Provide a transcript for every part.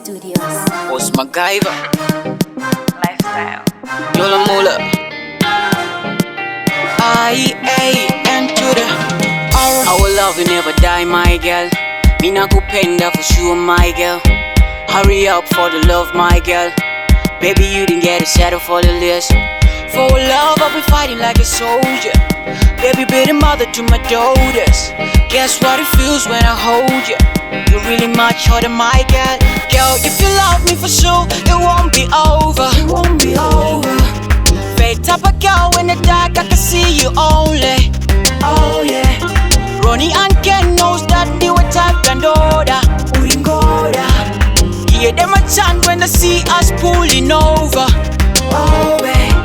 Studios. Boss MacGyver, Lifestyle. Yola Mula. I-A-N to the R. Our love will never die, my girl. Me na kupenda for sure, my girl. Hurry up for the love, my girl. Baby, you didn't get a settle for the list. For love, I'll be fighting like a soldier. Baby, be the mother to my daughters. Guess what it feels when I hold you? You're really much harder, my girl. Girl, if you love me for sure, it won't be over. It won't be over. Fake type of girl in the dark, I can see you only. Oh yeah. Ronnie and Ken knows that they were type and order. Uringoda. Give them a chance when they see us pulling over. Oh babe,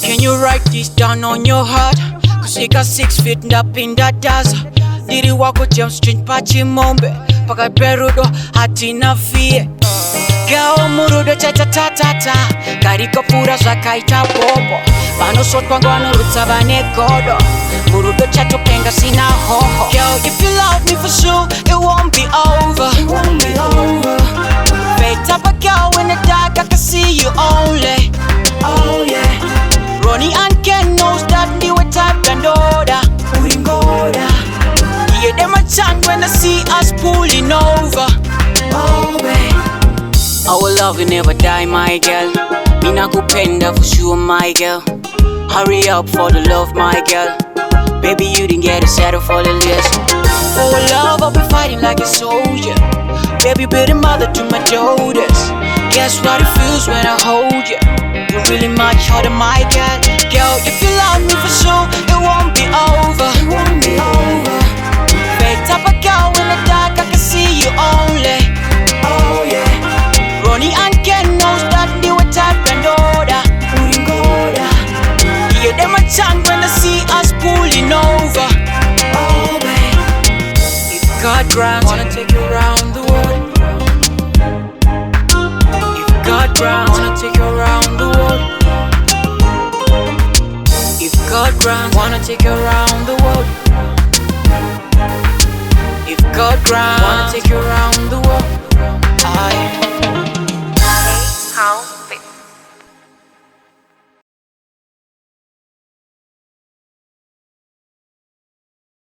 can you write this down on your heart? Cause you got 6 feet up in that desert. Did you walk with James Street, Pachi Mombe? Paka Perudo, Hatina Fie. Girl, Murudo cha-cha-ta-ta-ta. Kariko pura zakaita bobo. Bano sotwango ano rutabane godo. Murudo chato penga sina hoho. Girl, if you love me for sure, it won't be over. It won't be over. Fake type of girl in the dark, I can see you only. Oh yeah. Ronnie and Ken knows that they were type and order. Uringoda. Give them a chance when they see us pulling over. Oh babe, our love will never die, my girl. Me na kupenda for sure, my girl. Hurry up for the love, my girl. Baby, you didn't get a settle for the list. For love, I'll be fighting like a soldier. Baby, be the mother to my daughters. Guess what it feels when I hold you? You're really much harder, my girl. Girl, if you love me for sure, it won't be over. It won't be over. Fake type of girl in the dark, I can see you only. Oh yeah. Ronnie and Ken knows that they were type and order. Uringoda. Give them a chance when they see us pulling over. Oh babe, if God grants, wanna take you around the world. If God grants, wanna take you around the world. If God grants, wanna take you around the world. If God grants, wanna take you around the world.